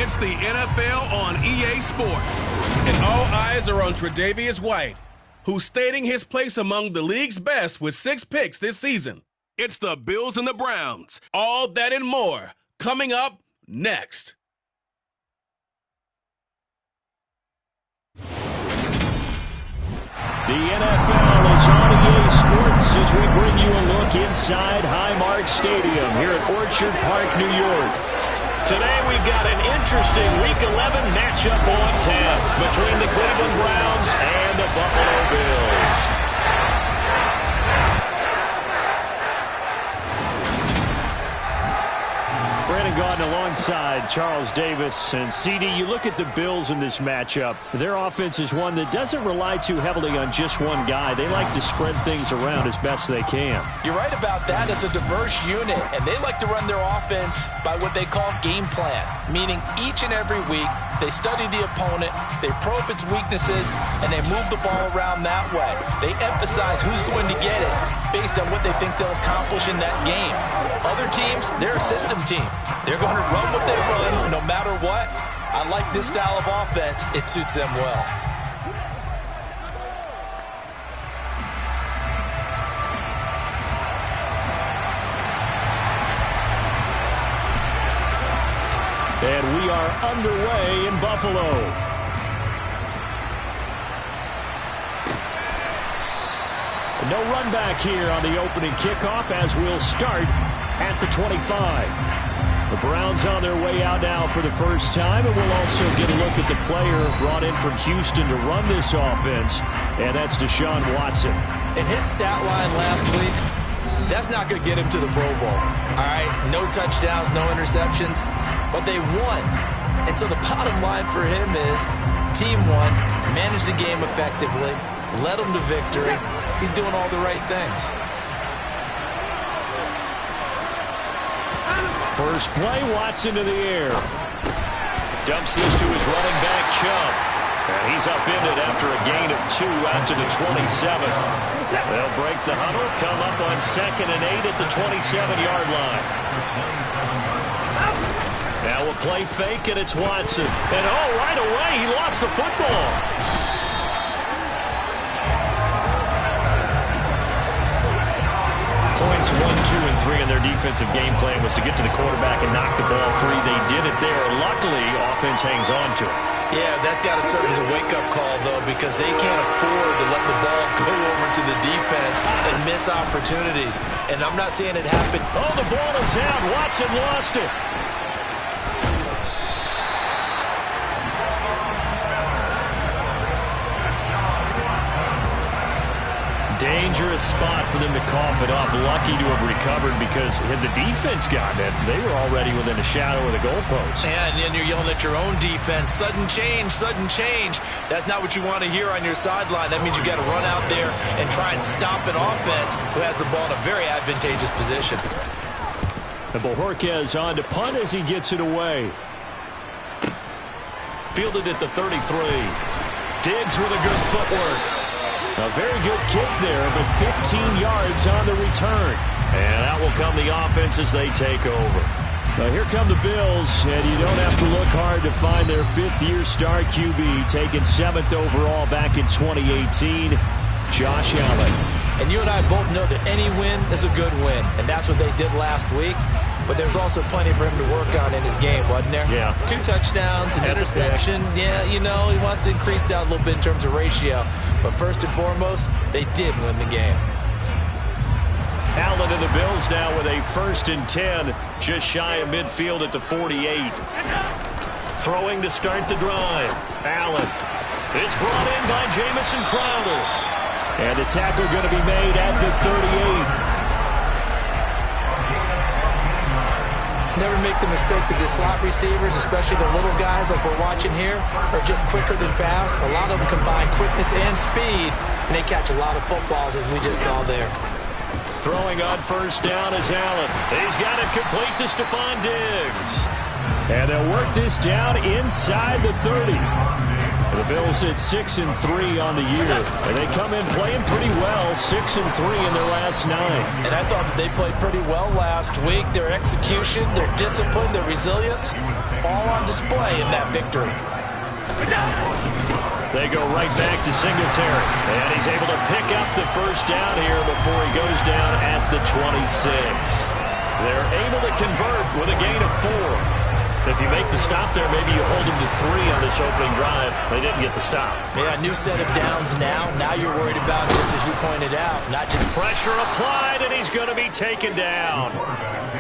It's the NFL on EA Sports. And all eyes are on Tre'Davious White, who's stating his place among the league's best with 6 picks this season. It's the Bills and the Browns. All that and more coming up next. The NFL is on EA Sports as we bring you a look inside Highmark Stadium here at Orchard Park, New York. Today we've got an interesting Week 11 matchup on tap between the Cleveland Browns and the Buffalo Bills. Brandon Gaudin alongside Charles Davis. And CD, you look at the Bills in this matchup. Their offense is one that doesn't rely too heavily on just one guy. They like to spread things around as best they can. You're right about that. It's a diverse unit, and they like to run their offense by what they call game plan, meaning each and every week they study the opponent, they probe its weaknesses, and they move the ball around that way. They emphasize who's going to get it based on what they think they'll accomplish in that game. Other teams, they're a system team. They're going to run what they run no matter what. I like this style of offense. It suits them well. And we are underway in Buffalo. No run back here on the opening kickoff as we'll start at the 25. The Browns on their way out now for the first time, and we'll also get a look at the player brought in from Houston to run this offense, and that's Deshaun Watson. In his stat line last week, that's not going to get him to the Pro Bowl. All right, no touchdowns, no interceptions, but they won. And so the bottom line for him is team won, managed the game effectively, led them to victory. He's doing all the right things. First play, Watson to the air. Dumps this to his running back, Chubb. And he's upended after a gain of 2 out to the 27. They'll break the huddle, come up on 2nd and 8 at the 27-yard line. Now a play fake, and it's Watson. And right away, he lost the football. Points 1, 2, and 3 in their defensive game plan was to get to the quarterback and knock the ball free. They did it there. Luckily, offense hangs on to it. Yeah, that's got to serve as a wake-up call, though, because they can't afford to let the ball go over to the defense and miss opportunities. And I'm not seeing it happen. Oh, the ball is out. Watson lost it. Dangerous spot for them to cough it up. Lucky to have recovered because had the defense gotten it, they were already within a shadow of the goalpost. And then you're yelling at your own defense. Sudden change, sudden change. That's not what you want to hear on your sideline. That means you got to run out there and try and stop an offense who has the ball in a very advantageous position. And Bojorquez on to punt as he gets it away. Fielded at the 33. Diggs with a good footwork. A very good kick there, but 15 yards on the return. And out will come the offense as they take over. Now here come the Bills, and you don't have to look hard to find their 5th-year star QB, taken 7th overall back in 2018, Josh Allen. And you and I both know that any win is a good win, and that's what they did last week. But there's also plenty for him to work on in his game, wasn't there? Yeah. 2 touchdowns, an interception. Yeah, you know, he wants to increase that a little bit in terms of ratio. But first and foremost, they did win the game. Allen and the Bills now with a 1st and 10, just shy of midfield at the 48. Throwing to start the drive. Allen. It's brought in by Jamison Crowder. And the tackle going to be made at the 38. Never make the mistake that the slot receivers, especially the little guys like we're watching here, are just quicker than fast. A lot of them combine quickness and speed, and they catch a lot of footballs, as we just saw there. Throwing on 1st down is Allen. He's got it complete to Stephon Diggs. And they'll work this down inside the 30. The Bills at 6-3 on the year. And they come in playing pretty well, 6-3 in their last 9. And I thought that they played pretty well last week. Their execution, their discipline, their resilience, all on display in that victory. They go right back to Singletary. And he's able to pick up the first down here before he goes down at the 26. They're able to convert with a gain of 4. If you make the stop there, maybe you hold them to 3 on this opening drive. They didn't get the stop. Yeah, new set of downs now. Now you're worried about, just as you pointed out, not just pressure applied, and he's going to be taken down.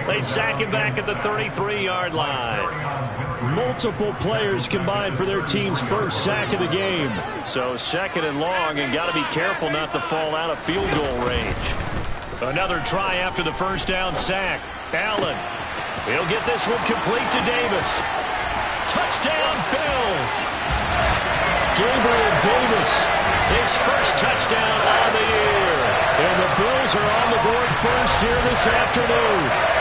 They sack him back at the 33-yard line. Multiple players combined for their team's first sack of the game. So 2nd and long, and got to be careful not to fall out of field goal range. Another try after the first down sack. Allen. He'll get this one complete to Davis. Touchdown, Bills. Gabriel Davis, his first touchdown on the year. And the Bills are on the board first here this afternoon.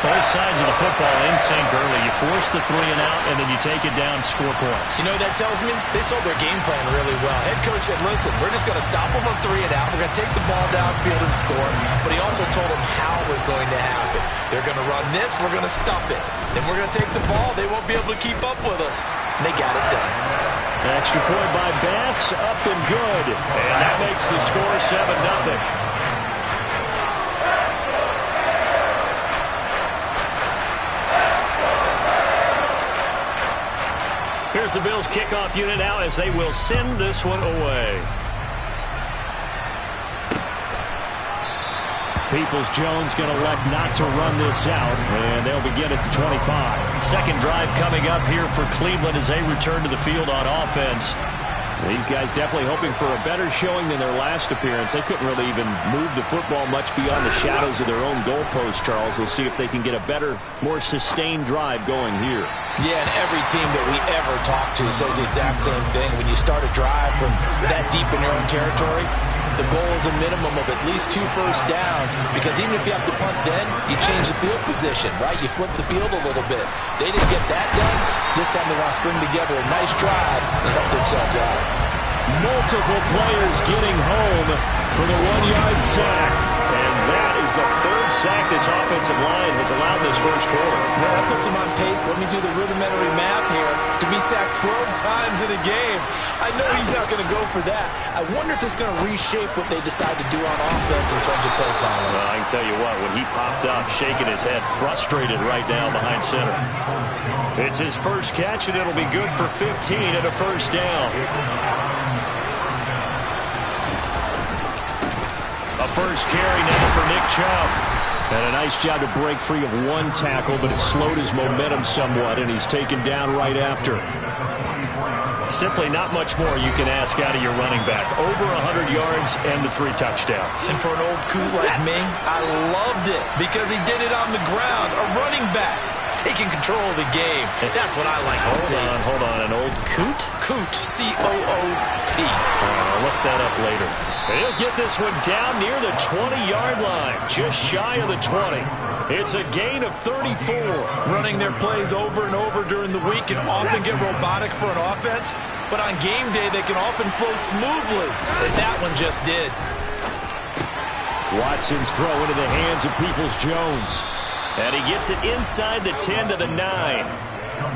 Both sides of the football in sync early. You force the 3 and out, and then you take it down, score points. You know what that tells me? They sold their game plan really well. Head coach said, listen, we're just going to stop them on 3 and out. We're going to take the ball downfield and score. But he also told them how it was going to happen. They're going to run this. We're going to stop it. Then we're going to take the ball. They won't be able to keep up with us. And they got it done. An extra point by Bass, up and good. And that makes the score 7-0. Here's the Bills kickoff unit now as they will send this one away. Peoples-Jones going to elect not to run this out, and they'll begin at the 25. Second drive coming up here for Cleveland as they return to the field on offense. These guys definitely hoping for a better showing than their last appearance. They couldn't really even move the football much beyond the shadows of their own goalpost, Charles. We'll see if they can get a better, more sustained drive going here. Yeah, and every team that we ever talk to says the exact same thing. When you start a drive from that deep in your own territory, the goal is a minimum of at least 2 first downs, because even if you have to punt then, you change the field position, right? You flip the field a little bit. They didn't get that done. This time they want to string together a nice drive and help themselves out. Multiple players getting home for the 1-yard sack. And that is the 3rd sack this offensive line has allowed this first quarter. Yeah, that puts him on pace. Let me do the rudimentary math here. To be sacked 12 times in a game. I know he's not going to go for that. I wonder if it's going to reshape what they decide to do on offense in terms of play calling. Well, I can tell you what, when he popped up, shaking his head, frustrated right now behind center. It's his first catch, and it'll be good for 15 and a first down. A first carry now for Nick Chubb. And a nice job to break free of 1 tackle, but it slowed his momentum somewhat, and he's taken down right after. Simply not much more you can ask out of your running back. Over 100 yards and the 3 touchdowns. And for an old coot like me, I loved it because he did it on the ground. A running back taking control of the game. That's what I like to see. Hold on. An old coot? Coot. C-O-O-T. I'll look that up later. He'll get this one down near the 20-yard line, just shy of the 20. It's a gain of 34. Running their plays over and over during the week can often get robotic for an offense, but on game day they can often flow smoothly, as that one just did. Watson's throw into the hands of Peoples-Jones. And he gets it inside the 10 to the 9.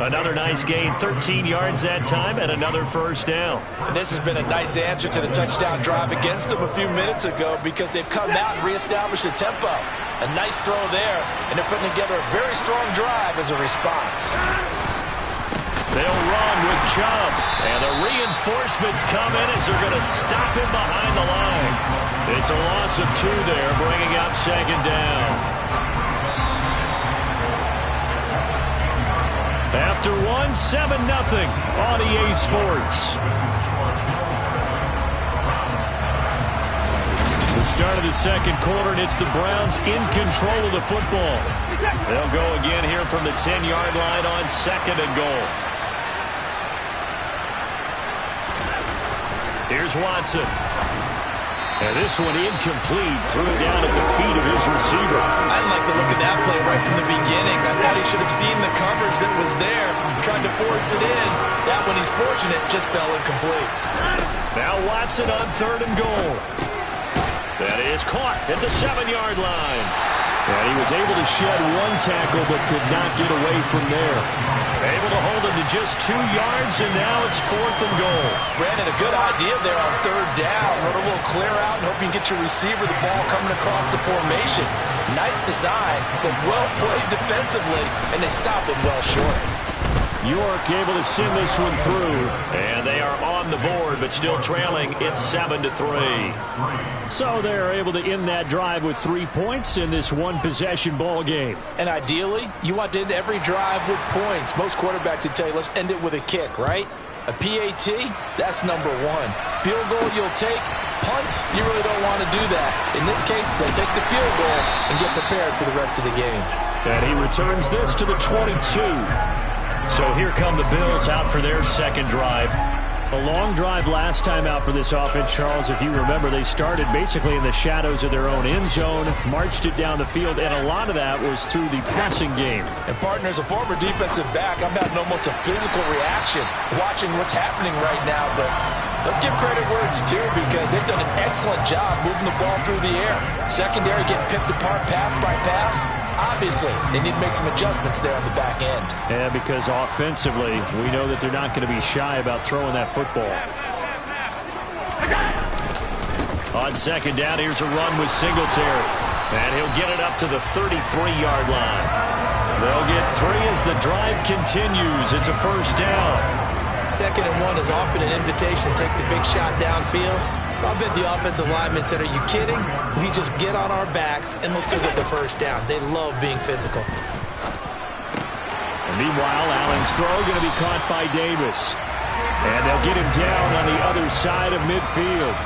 Another nice gain, 13 yards that time, and another first down. And this has been a nice answer to the touchdown drive against them a few minutes ago, because they've come out and reestablished the tempo. A nice throw there, and they're putting together a very strong drive as a response. They'll run with Chubb, and the reinforcements come in as they're going to stop him behind the line. It's a loss of 2 there, bringing up 2nd down. After 1, 7-0 on EA Sports. The start of the second quarter, and it's the Browns in control of the football. They'll go again here from the 10-yard line on 2nd and goal. Here's Watson. And this one incomplete. Threw it down at the feet of his receiver. I didn't like the look of that play right from the beginning. I thought he should have seen the coverage that was there, tried to force it in. That one, he's fortunate, just fell incomplete. Now Watson on 3rd and goal. That is caught at the 7-yard line. And he was able to shed one tackle but could not get away from there. Able to hold him to just 2 yards, and now it's 4th and goal. Brandon, a good idea there on 3rd down. Run a little clear out and hope you can get your receiver the ball coming across the formation. Nice design, but well played defensively, and they stopped it well short. York able to send this one through, and they are on the board, but still trailing. It's 7-3. So they're able to end that drive with 3 points in this one-possession ball game. And ideally, you want to end every drive with points. Most quarterbacks would tell you, let's end it with a kick, right? A PAT, that's number 1. Field goal you'll take. Punts, you really don't want to do that. In this case, they'll take the field goal and get prepared for the rest of the game. And he returns this to the 22. So here come the Bills out for their second drive. A long drive last time out for this offense, Charles. If you remember, they started basically in the shadows of their own end zone, marched it down the field, and a lot of that was through the passing game. And, partner, as a former defensive back, I'm having almost a physical reaction watching what's happening right now. But let's give credit where it's due, because they've done an excellent job moving the ball through the air. Secondary getting picked apart pass by pass. Obviously, they need to make some adjustments there on the back end. Yeah, because offensively, we know that they're not going to be shy about throwing that football. On 2nd down, here's a run with Singletary. And he'll get it up to the 33-yard line. They'll get 3 as the drive continues. It's a 1st down. 2nd and 1 is often an invitation to take the big shot downfield. I bet the offensive linemen said, are you kidding? We just get on our backs and let's go get the 1st down. They love being physical. And meanwhile, Allen's throw going to be caught by Davis. And they'll get him down on the other side of midfield.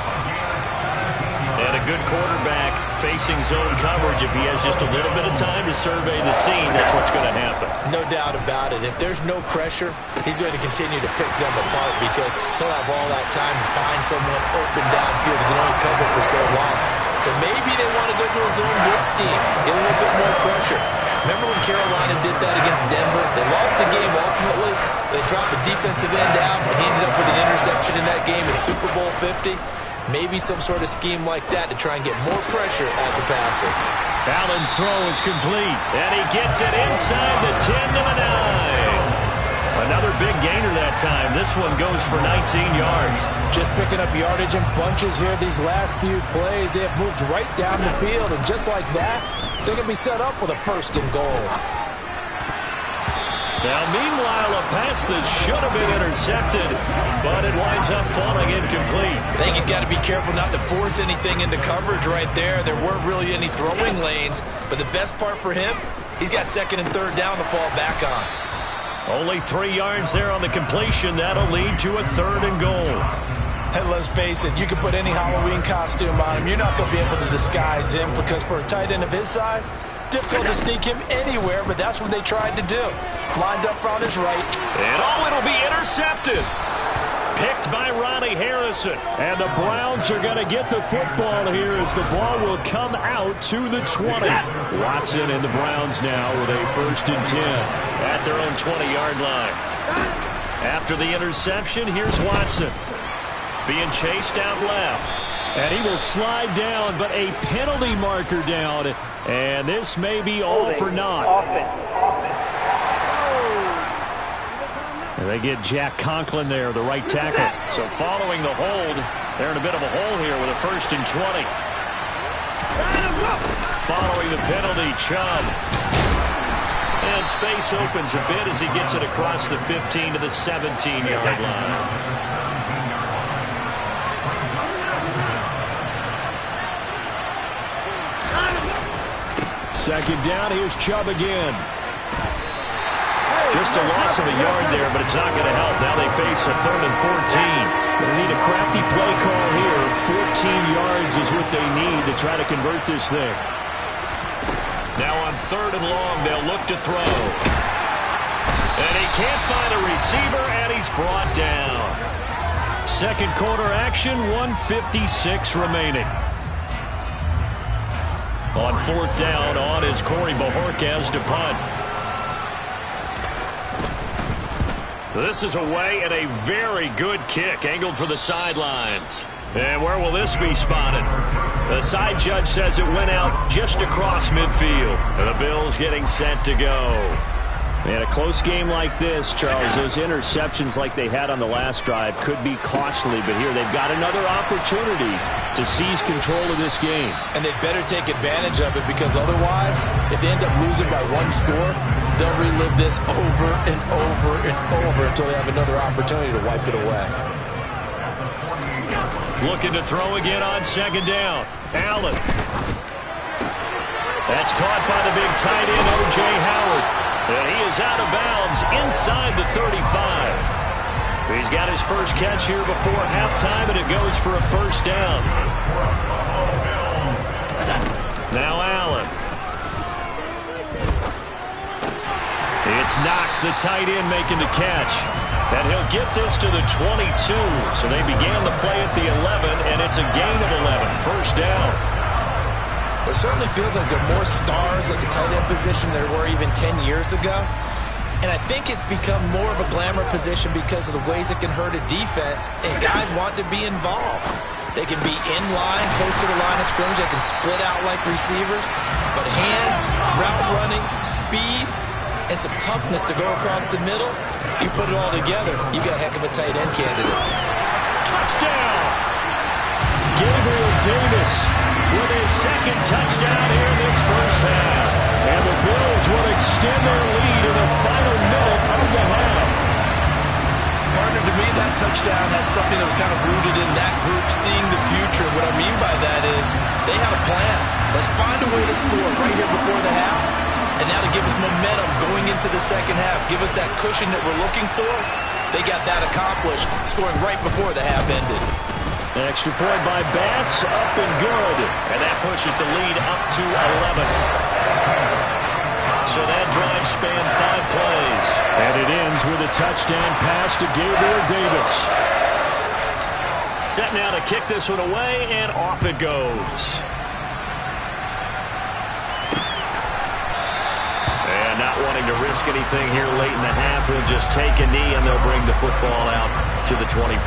And a good quarterback facing zone coverage. If he has just a little bit of time to survey the scene, that's what's going to happen. No doubt about it. If there's no pressure, he's going to continue to pick them apart, because he'll have all that time to find someone open downfield that can only cover for so long. So maybe they want to go to a zone blitz scheme, get a little bit more pressure. Remember when Carolina did that against Denver? They lost the game ultimately. They dropped the defensive end out, and he ended up with an interception in that game in Super Bowl 50. Maybe some sort of scheme like that to try and get more pressure at the passer. Allen's throw is complete, and he gets it inside the 10 to the 9. Another big gainer that time. This one goes for 19 yards. Just picking up yardage in bunches here these last few plays. They have moved right down the field, and just like that, they're going to be set up with a 1st and goal. Now, meanwhile, a pass that should have been intercepted, but it winds up falling incomplete. I think he's got to be careful not to force anything into coverage right there. There weren't really any throwing lanes, but the best part for him, he's got 2nd and 3rd down to fall back on. Only 3 yards there on the completion. That'll lead to a 3rd and goal. And let's face it, you can put any Halloween costume on him. You're not going to be able to disguise him, because for a tight end of his size, difficult to sneak him anywhere, but that's what they tried to do. Lined up on his right. And it'll be intercepted. Picked by Ronnie Harrison. And the Browns are going to get the football here as the ball will come out to the 20. Watson and the Browns now with a 1st and 10 at their own 20-yard line. After the interception, here's Watson. Being chased out left. And he will slide down, but a penalty marker down. And this may be all for naught. And they get Jack Conklin there, the right tackle. So following the hold, they're in a bit of a hole here with a 1st and 20. Following the penalty, Chubb. And space opens a bit as he gets it across the 15 to the 17-yard line. 2nd down, here's Chubb again. Just a loss of a yard there, but it's not going to help. Now they face a 3rd and 14. They need a crafty play call here. 14 yards is what they need to try to convert this thing. Now on 3rd and long, they'll look to throw. And he can't find a receiver, and he's brought down. 2nd quarter action, 1:56 remaining. On 4th down, on is Corey Bojorquez to punt. This is away and a very good kick, angled for the sidelines. And where will this be spotted? The side judge says it went out just across midfield. And the Bills getting set to go. In a close game like this, Charles, those interceptions like they had on the last drive could be costly, but here they've got another opportunity to seize control of this game. And they better take advantage of it, because otherwise, if they end up losing by 1 score, they'll relive this over and over and over until they have another opportunity to wipe it away. Looking to throw again on 2nd down. Allen. That's caught by the big tight end, O.J. Howard. And he is out of bounds inside the 35. He's got his first catch here before halftime, and it goes for a 1st down. Now Allen. It's Knox, the tight end, making the catch. And he'll get this to the 22. So they began the play at the 11, and it's a gain of 11. 1st down. It certainly feels like there are more stars at the tight end position than there were even 10 years ago. And I think it's become more of a glamour position because of the ways it can hurt a defense, and guys want to be involved. They can be in line, close to the line of scrimmage. They can split out like receivers. But hands, route running, speed, and some toughness to go across the middle, you put it all together, you got a heck of a tight end candidate. Touchdown! Gabriel Davis with his 2nd touchdown here in this 1st half. And the Bills will extend their lead in the final minute of the half. Partner, to me, that touchdown had something that was kind of rooted in that group seeing the future. What I mean by that is they had a plan. Let's find a way to score right here before the half. And now to give us momentum going into the 2nd half, give us that cushion that we're looking for, they got that accomplished, scoring right before the half ended. An extra point by Bass, up and good. And that pushes the lead up to 11. So that drive spanned 5 plays. And it ends with a touchdown pass to Gabriel Davis. Set now to kick this one away, and off it goes. And not wanting to risk anything here late in the half, he'll just take a knee, and they'll bring the football out to the 25.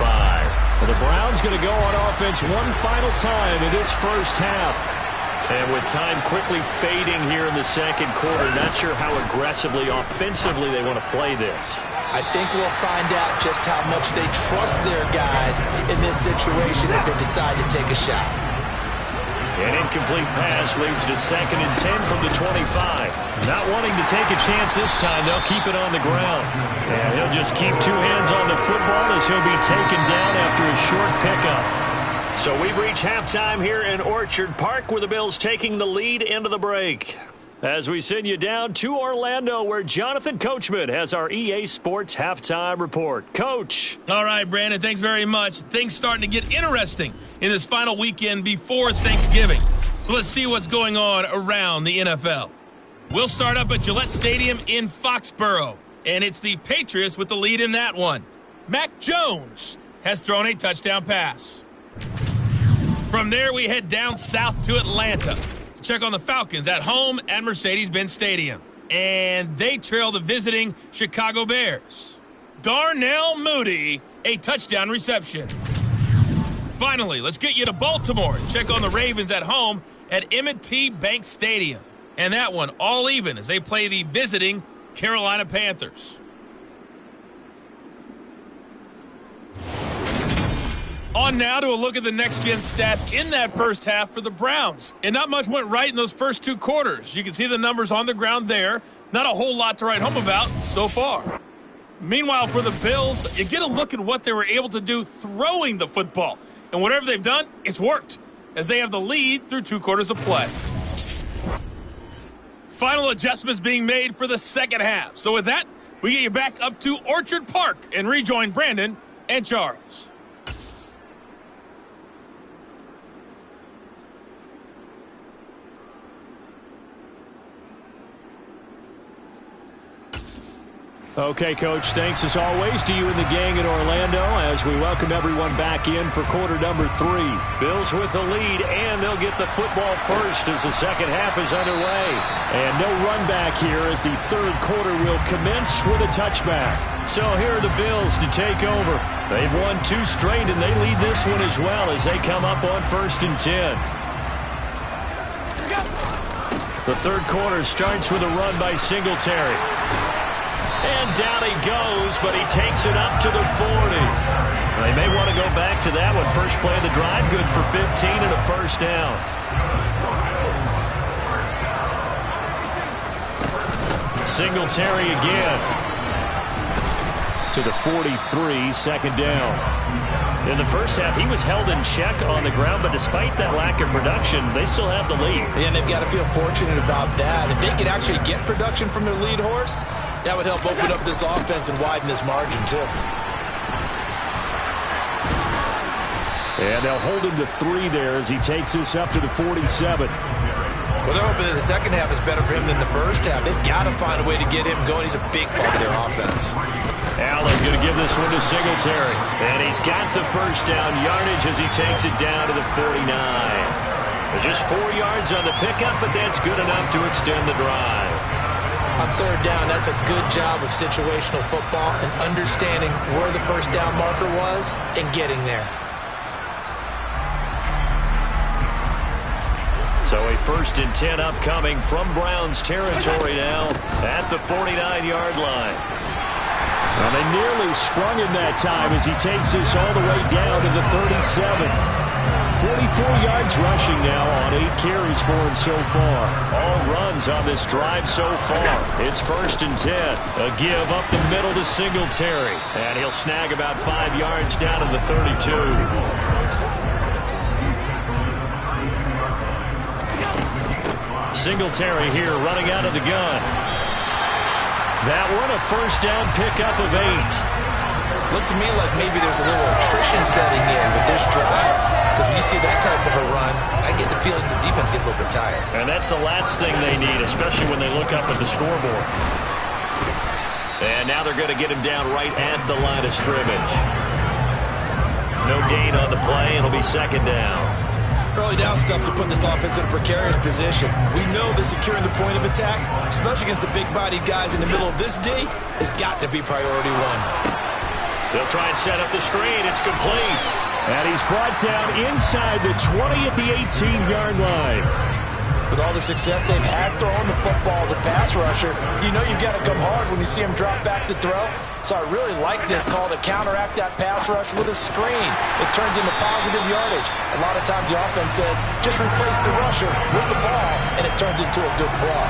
Well, the Browns going to go on offense one final time in this 1st half. And with time quickly fading here in the 2nd quarter, not sure how aggressively, offensively they want to play this. I think we'll find out just how much they trust their guys in this situation if they decide to take a shot. An incomplete pass leads to 2nd and 10 from the 25. Not wanting to take a chance this time, they'll keep it on the ground. And he'll just keep 2 hands on the football as he'll be taken down after a short pickup. So we've reached halftime here in Orchard Park, where the Bills taking the lead into the break. As we send you down to Orlando, where Jonathan Coachman has our EA Sports halftime report. Coach. All right, Brandon, thanks very much. Things starting to get interesting in this final weekend before Thanksgiving. So let's see what's going on around the NFL. We'll start up at Gillette Stadium in Foxborough, and it's the Patriots with the lead in that one. Mac Jones has thrown a touchdown pass. From there, we head down south to Atlanta to check on the Falcons at home at Mercedes-Benz Stadium. And they trail the visiting Chicago Bears. Darnell Mooney, a touchdown reception. Finally, let's get you to Baltimore and check on the Ravens at home at M&T Bank Stadium. And that one all even as they play the visiting Carolina Panthers. On now to a look at the next-gen stats in that 1st half for the Browns. And not much went right in those first 2 quarters. You can see the numbers on the ground there. Not a whole lot to write home about so far. Meanwhile, for the Bills, you get a look at what they were able to do throwing the football. And whatever they've done, it's worked, as they have the lead through 2 quarters of play. Final adjustments being made for the 2nd half. So with that, we get you back up to Orchard Park and rejoin Brandon and Charles. Okay, Coach, thanks as always to you and the gang in Orlando as we welcome everyone back in for quarter number 3. Bills with the lead, and they'll get the football first as the second half is underway. And no run back here as the third quarter will commence with a touchback. So here are the Bills to take over. They've won 2 straight, and they lead this one as well as they come up on 1st and 10. The third quarter starts with a run by Singletary. And down he goes, but he takes it up to the 40. They may want to go back to that one. First play of the drive, good for 15 and a first down. Singletary again. To the 43, second down. In the first half, he was held in check on the ground, but despite that lack of production, they still have the lead. And they've got to feel fortunate about that. If they could actually get production from their lead horse, that would help open up this offense and widen this margin, too. And they'll hold him to 3 there as he takes this up to the 47. Well, they're hoping that the second half is better for him than the first half. They've got to find a way to get him going. He's a big part of their offense. Allen going to give this one to Singletary. And he's got the first down yardage as he takes it down to the 49. Just 4 yards on the pickup, but that's good enough to extend the drive. On third down, that's a good job of situational football and understanding where the first down marker was and getting there. So a 1st and 10 upcoming from Browns territory now at the 49-yard line. Well, they nearly sprung him that time as he takes this all the way down to the 37. 44 yards rushing now on 8 carries for him so far. All runs on this drive so far. It's 1st and 10. A give up the middle to Singletary. And he'll snag about 5 yards down to the 32. Singletary here running out of the gun. That one a first down pickup of 8. Looks to me like maybe there's a little attrition setting in with this drive. Because when you see that type of a run, I get the feeling the defense get a little bit tired. And that's the last thing they need, especially when they look up at the scoreboard. And now they're going to get him down right at the line of scrimmage. No gain on the play. It'll be second down. Early down stuff to put this offense in a precarious position. We know that securing the point of attack, especially against the big-bodied guys in the middle of this D, has got to be priority 1. They'll try and set up the screen. It's complete. And he's brought down inside the 20 at the 18-yard line. With all the success they've had throwing the football as a pass rusher, you know you've got to come hard when you see him drop back to throw. So I really like this call to counteract that pass rush with a screen. It turns into positive yardage. A lot of times the offense says, just replace the rusher with the ball, and it turns into a good play.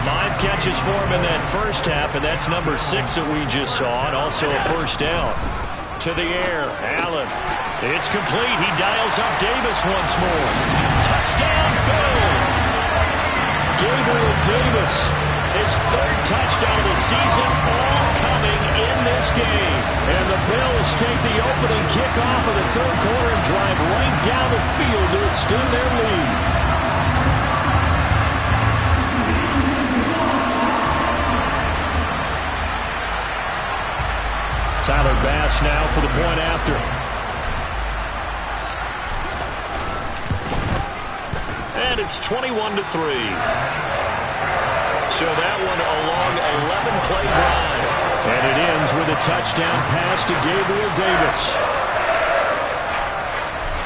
5 catches for him in that first half, and that's number 6 that we just saw, and also a first down. To the air, Allen. It's complete. He dials up Davis once more. Touchdown, Bills! Gabriel Davis, his 3rd touchdown of the season, all coming in this game. And the Bills take the opening kickoff of the third quarter and drive right down the field to extend their lead. Tyler Bass now for the point after. And it's 21-3. So that one a long 11-play drive. And it ends with a touchdown pass to Gabriel Davis.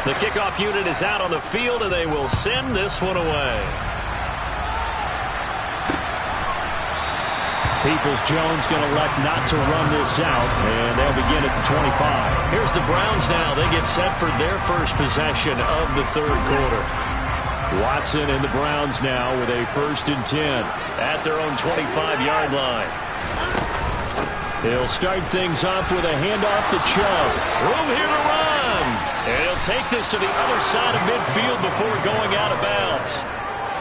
The kickoff unit is out on the field, and they will send this one away. Peoples-Jones going to elect not to run this out, and they'll begin at the 25. Here's the Browns now. They get set for their first possession of the third quarter. Watson and the Browns now with a 1st and 10. At their own 25-yard line. They'll start things off with a handoff to Chubb. Room here to run. And he'll take this to the other side of midfield before going out of bounds.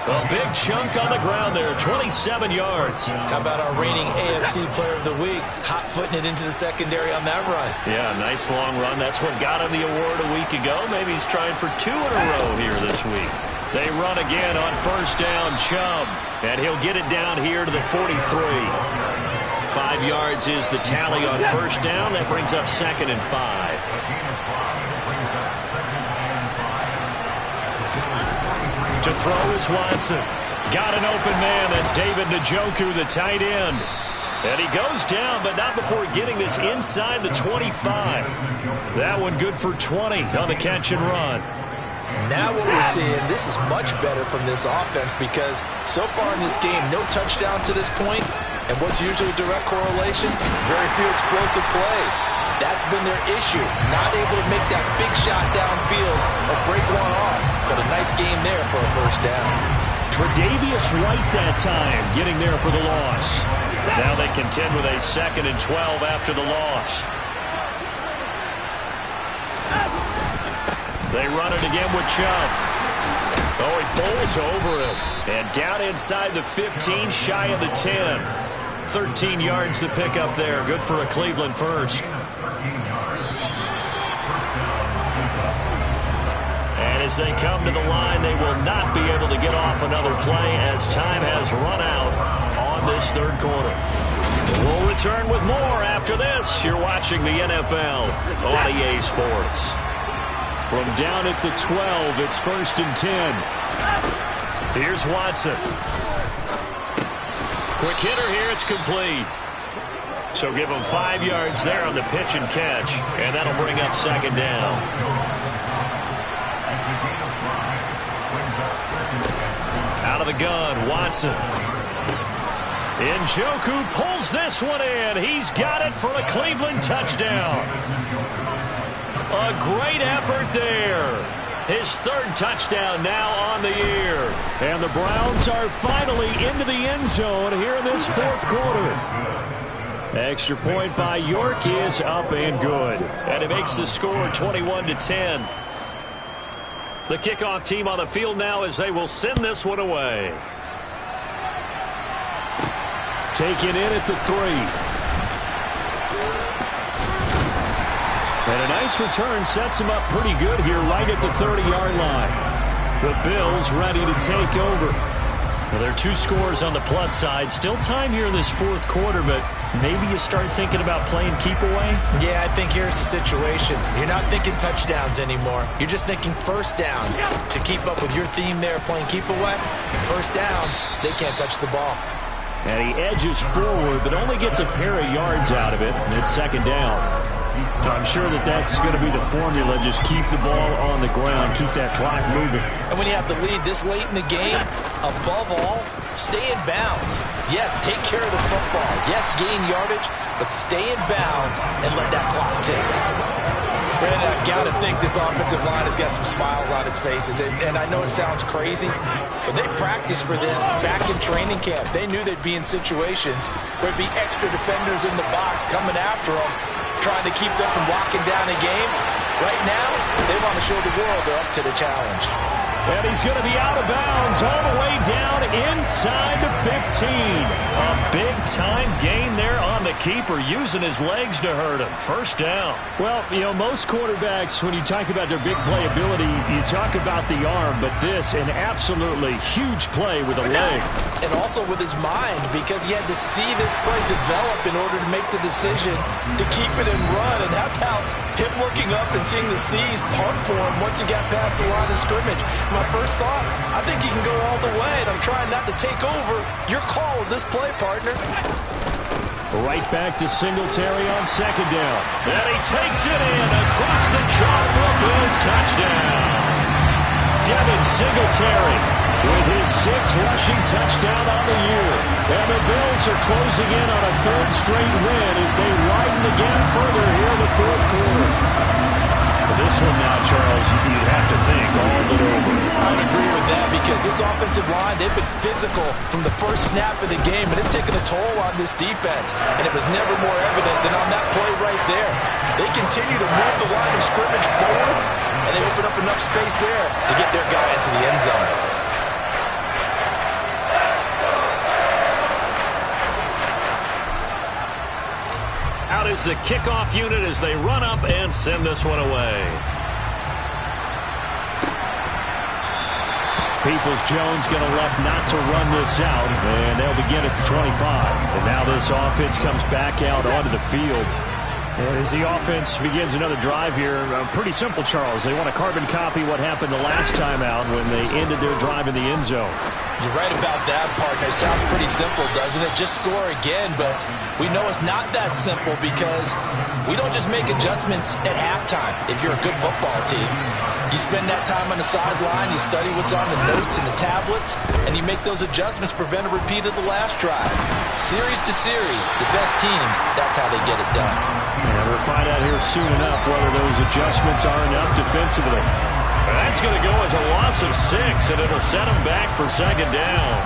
A big chunk on the ground there, 27 yards. How about our reigning AFC Player of the Week, hot-footing it into the secondary on that run? Yeah, nice long run. That's what got him the award a week ago. Maybe he's trying for 2 in a row here this week. They run again on first down, Chubb. And he'll get it down here to the 43. 5 yards is the tally on first down. That brings up 2nd and 5. To throw is Watson. Got an open man. That's David Njoku, the tight end. And he goes down, but not before getting this inside the 25. That one good for 20 on the catch and run. Now what we're seeing, this is much better from this offense because so far in this game, no touchdown to this point. And what's usually a direct correlation? Very few explosive plays. That's been their issue. Not able to make that big shot downfield or break one off. But a nice game there for a first down. Tre'Davious White that time getting there for the loss. Now they contend with a 2nd and 12 after the loss. They run it again with Chubb. Oh, he pulls over him. And down inside the 15, shy of the 10. 13 yards to pick up there. Good for a Cleveland first. And as they come to the line, they will not be able to get off another play as time has run out on this third quarter. We'll return with more after this. You're watching the NFL on EA Sports. From down at the 12, it's 1st and 10. Here's Watson. Quick hitter here, it's complete. So give him 5 yards there on the pitch and catch, and that'll bring up 2nd down. Out of the gun, Watson. Njoku pulls this one in. He's got it for a Cleveland touchdown. A great effort there. His 3rd touchdown now on the year. And the Browns are finally into the end zone here in this 4th quarter. Extra point by York is up and good. And it makes the score 21-10. The kickoff team on the field now as they will send this one away. Taken in at the 3. And a nice return sets him up pretty good here right at the 30-yard line. The Bills ready to take over. Well, there are 2 scores on the plus side. Still time here in this 4th quarter, but maybe you start thinking about playing keep away? Yeah, I think here's the situation. You're not thinking touchdowns anymore. You're just thinking first downs. To keep up with your theme there, playing keep away, first downs, they can't touch the ball. And he edges forward, but only gets a pair of yards out of it, and it's 2nd down. I'm sure that's going to be the formula. Just keep the ball on the ground, keep that clock moving. And when you have the lead this late in the game, above all, stay in bounds. Yes, take care of the football. Yes, gain yardage, but stay in bounds and let that clock tick. And I've got to think this offensive line has got some smiles on its faces. And I know it sounds crazy, but they practiced for this back in training camp. They knew they'd be in situations where there'd be extra defenders in the box coming after them, trying to keep them from locking down a game. Right now, they want to show the world they're up to the challenge. And he's going to be out of bounds all the way down inside the 15. A big-time gain there on the keeper, using his legs to hurt him. First down. Well, you know, most quarterbacks, when you talk about their big playability, you talk about the arm, but this, an absolutely huge play with a leg. And also with his mind, because he had to see this play develop in order to make the decision to keep it and run. And how about him looking up and seeing the C's punt for him once he got past the line of scrimmage? My first thought, I think he can go all the way, and I'm trying not to take over. Your call with this play, partner. Right back to Singletary on 2nd down. And he takes it in across the chalk for a Bills touchdown. Devin Singletary with his 6th rushing touchdown on the year. And the Bills are closing in on a 3rd straight win as they widen again further here in the 4th quarter. This one now, Charles, you'd have to think all but over. I would agree with that because this offensive line, they've been physical from the first snap of the game, and it's taken a toll on this defense. And it was never more evident than on that play right there. They continue to move the line of scrimmage forward, and they open up enough space there to get their guy into the end zone. Out is the kickoff unit as they run up and send this one away. Peoples-Jones going to elect not to run this out, and they'll begin at the 25. And now this offense comes back out onto the field. And as the offense begins another drive here, pretty simple, Charles. They want to carbon copy what happened the last time out when they ended their drive in the end zone. You're right about that, partner. Sounds pretty simple, doesn't it? Just score again, but we know it's not that simple because we don't just make adjustments at halftime if you're a good football team. You spend that time on the sideline, you study what's on the notes and the tablets, and you make those adjustments, prevent a repeat of the last drive. Series to series, the best teams, that's how they get it done. And we'll find out here soon enough whether those adjustments are enough defensively. That's going to go as a loss of 6, and it'll set them back for second down.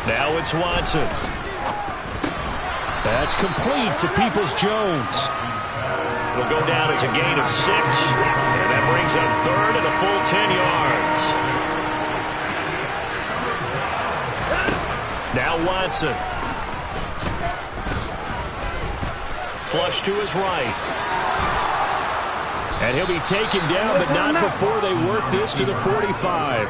Now it's Watson. That's complete to Peoples-Jones. It'll go down as a gain of 6, and that brings up third and a full 10 yards. Now Watson. Flush to his right. And he'll be taken down, but not before they work this to the 45.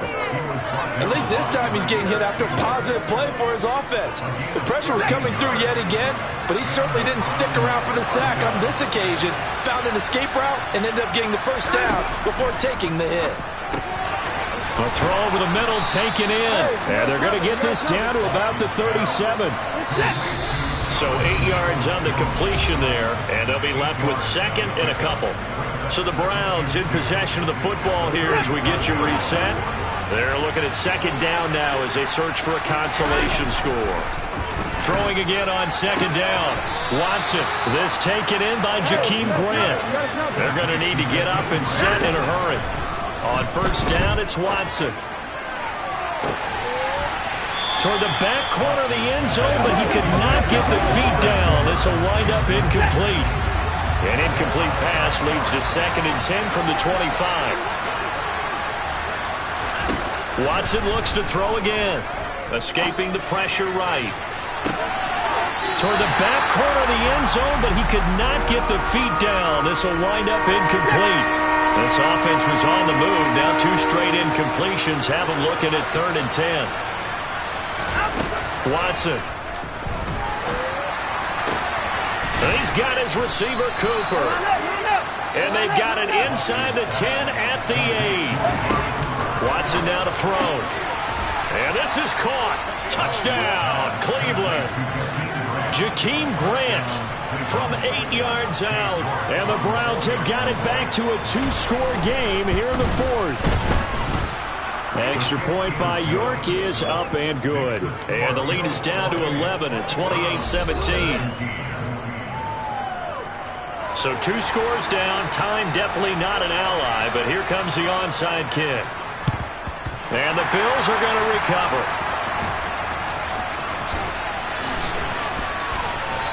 At least this time he's getting hit after a positive play for his offense. The pressure was coming through yet again, but he certainly didn't stick around for the sack on this occasion. Found an escape route and ended up getting the first down before taking the hit. A throw over the middle taken in. And they're going to get this down to about the 37. So 8 yards on the completion there, and they'll be left with second and a couple. So the Browns in possession of the football here as we get you reset. They're looking at second down now as they search for a consolation score. Throwing again on second down. Watson, this taken in by Jakeem Grant. They're going to need to get up and set in a hurry. On first down, it's Watson. Toward the back corner of the end zone, but he could not get the feet down. This will wind up incomplete. An incomplete pass leads to second and 10 from the 25. Watson looks to throw again. Escaping the pressure right. Toward the back corner of the end zone, but he could not get the feet down. This will wind up incomplete. This offense was on the move. Now 2 straight incompletions have them looking at third and 10. Watson. He's got his receiver, Cooper. And they've got it inside the 10 at the 8. Watson now to throw. And this is caught. Touchdown, Cleveland. Jakeem Grant from 8 yards out. And the Browns have got it back to a 2-score game here in the 4th. Extra point by York is up and good. And the lead is down to 11 at 28-17. So 2 scores down. Time definitely not an ally, but here comes the onside kick. And the Bills are going to recover.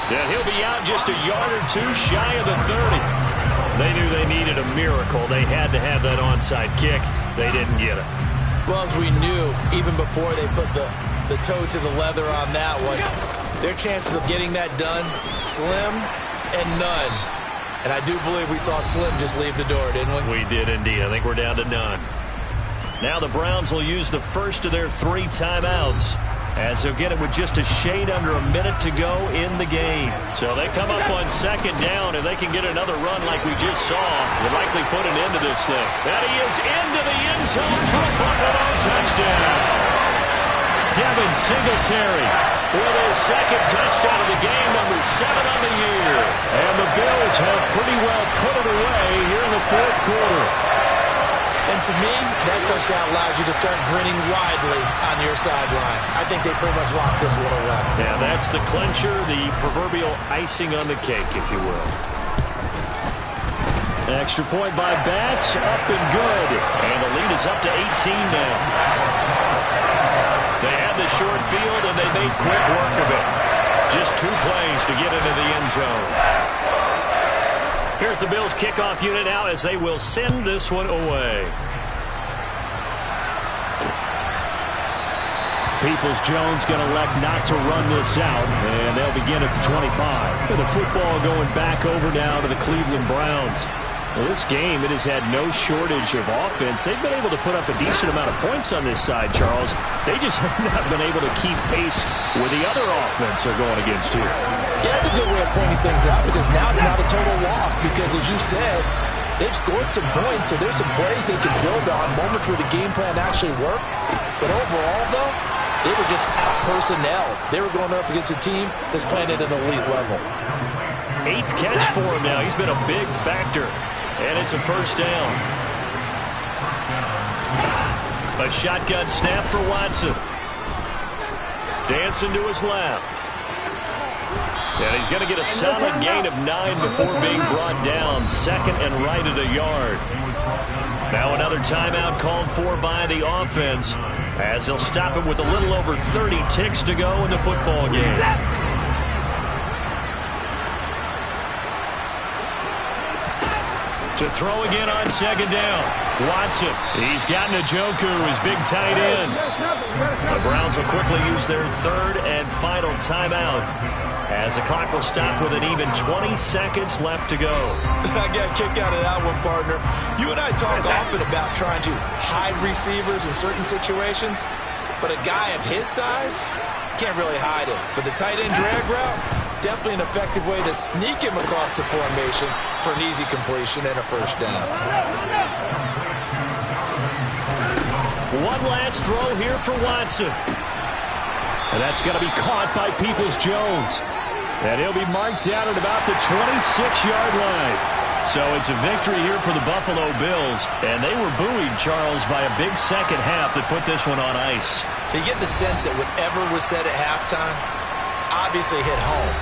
Yeah, he'll be out just a yard or 2 shy of the 30. They knew they needed a miracle. They had to have that onside kick. They didn't get it. Well, as we knew, even before they put the toe to the leather on that one, their chances of getting that done, slim and none. And I do believe we saw Slim just leave the door, didn't we? We did indeed. I think we're down to none. Now the Browns will use the first of their 3 timeouts as they'll get it with just a shade under a minute to go in the game. So they come up on second down, and they can get another run like we just saw. Will likely put an end to this thing. And he is into the end zone for a Buffalo touchdown. Devin Singletary with his second touchdown of the game, number 7 on the year. And the Bills have pretty well put it away here in the 4th quarter. And to me, that touchdown allows you to start grinning widely on your sideline. I think they pretty much locked this one away. Yeah, that's the clincher, the proverbial icing on the cake, if you will. Extra point by Bass, up and good. And the lead is up to 18 now. They had the short field, and they made quick work of it. Just 2 plays to get into the end zone. Here's the Bills kickoff unit now as they will send this one away. Peoples-Jones going to elect not to run this out, and they'll begin at the 25. And the football going back over now to the Cleveland Browns. Well, this game, it has had no shortage of offense. They've been able to put up a decent amount of points on this side, Charles. They just have not been able to keep pace with the other offense they're going against here. Yeah, that's a good way of pointing things out, because now it's not a total loss, because as you said, they've scored some points, so there's some plays they can build on, moments where the game plan actually worked. But overall, though, they were just out personnel. They were going up against a team that's playing at an elite level. 8th catch for him now. He's been a big factor. And it's a first down. A shotgun snap for Watson. Dancing to his left. And he's going to get a solid gain of 9 before being brought down. Second and right at a yard. Now another timeout called for by the offense, as they'll stop it with a little over 30 ticks to go in the football game. To throw again on second down. Watson. He's got Njoku, his big tight end. The Browns will quickly use their third and final timeout, as the clock will stop with an even 20 seconds left to go. I got a kick out of that one, partner. You and I talk often about trying to hide receivers in certain situations, but a guy of his size can't really hide him. But the tight end drag route, definitely an effective way to sneak him across the formation for an easy completion and a first down. One last throw here for Watson. And that's going to be caught by Peoples-Jones. And he'll be marked down at about the 26-yard line. So it's a victory here for the Buffalo Bills. And they were buoyed, Charles, by a big second half that put this one on ice. So you get the sense that whatever was said at halftime obviously hit home.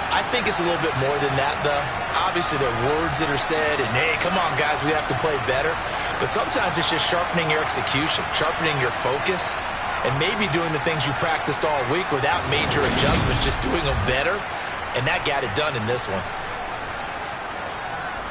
I think it's a little bit more than that, though. Obviously, there are words that are said, and, hey, come on, guys, we have to play better. But sometimes it's just sharpening your execution, sharpening your focus, and maybe doing the things you practiced all week without major adjustments, just doing them better. And that got it done in this one.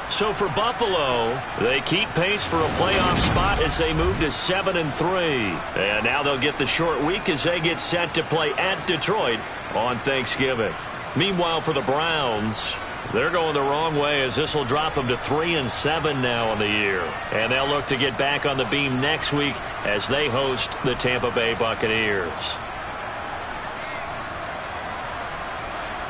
So for Buffalo, they keep pace for a playoff spot as they move to 7-3. And now they'll get the short week as they get set to play at Detroit on Thanksgiving. Meanwhile, for the Browns, they're going the wrong way, as this will drop them to 3-7 now on the year. And they'll look to get back on the beam next week as they host the Tampa Bay Buccaneers.